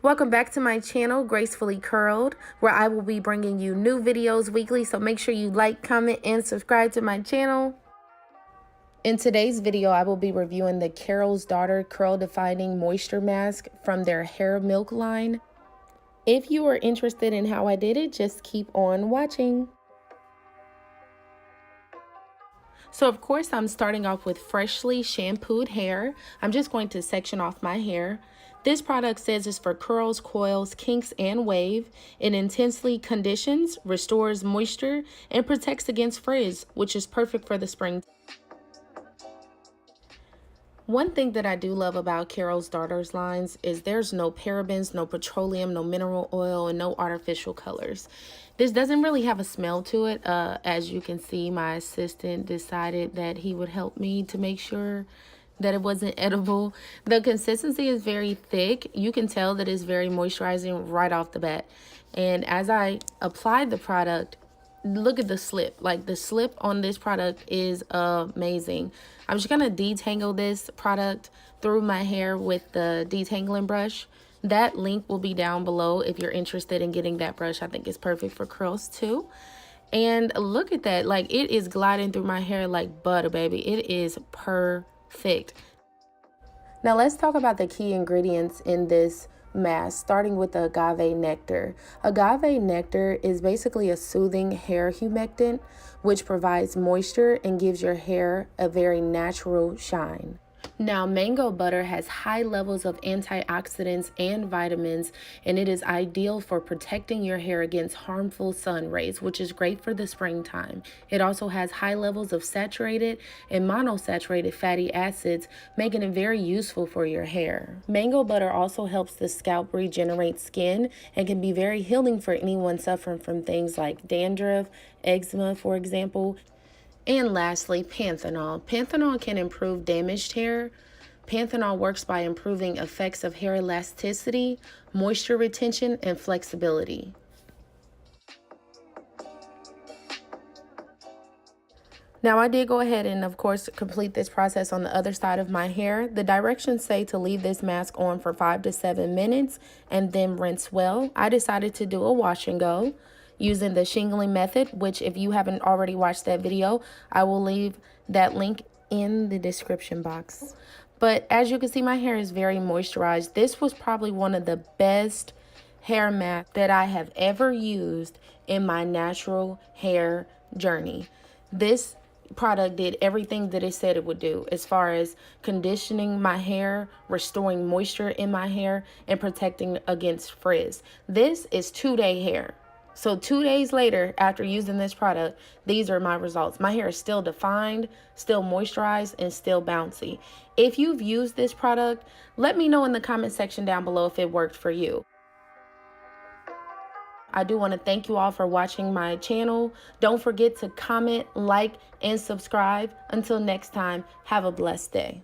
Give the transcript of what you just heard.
Welcome back to my channel, Gracefully Curled, where I will be bringing you new videos weekly, so make sure you like, comment, and subscribe to my channel. In today's video, I will be reviewing the Carol's Daughter Curl Defining Moisture Mask from their Hair Milk line. If you are interested in how I did it, just keep on watching. So of course, I'm starting off with freshly shampooed hair. I'm just going to section off my hair. This product says it's for curls, coils, kinks, and wave. It intensely conditions, restores moisture, and protects against frizz, which is perfect for the spring. One thing that I do love about Carol's Daughter's lines is there's no parabens, no petroleum, no mineral oil, and no artificial colors. This doesn't really have a smell to it. As you can see, my assistant decided that he would help me to make sure that it wasn't edible. The consistency is very thick. You can tell that it's very moisturizing right off the bat. And as I applied the product, look at the slip. Like, the slip on this product is amazing. I'm just gonna detangle this product through my hair with the detangling brush. That link will be down below if you're interested in getting that brush. I think it's perfect for curls too. And look at that, like, it is gliding through my hair like butter, baby. It is perfect. Now let's talk about the key ingredients in this mask, starting with the agave nectar. Agave nectar is basically a soothing hair humectant, which provides moisture and gives your hair a very natural shine. Now, mango butter has high levels of antioxidants and vitamins, and it is ideal for protecting your hair against harmful sun rays, which is great for the springtime. It also has high levels of saturated and monosaturated fatty acids, making it very useful for your hair. Mango butter also helps the scalp regenerate skin and can be very healing for anyone suffering from things like dandruff, eczema, for example. And lastly, panthenol. Panthenol can improve damaged hair. Panthenol works by improving effects of hair elasticity, moisture retention, and flexibility. Now, I did go ahead and, of course, complete this process on the other side of my hair. The directions say to leave this mask on for 5 to 7 minutes and then rinse well. I decided to do a wash and go using the shingling method, which if you haven't already watched that video, I will leave that link in the description box. But as you can see, my hair is very moisturized. This was probably one of the best hair masks that I have ever used in my natural hair journey. This product did everything that it said it would do as far as conditioning my hair, restoring moisture in my hair, and protecting against frizz. This is 2-day hair. So 2 days later, after using this product, these are my results. My hair is still defined, still moisturized, and still bouncy. If you've used this product, let me know in the comment section down below if it worked for you. I do want to thank you all for watching my channel. Don't forget to comment, like, and subscribe. Until next time, have a blessed day.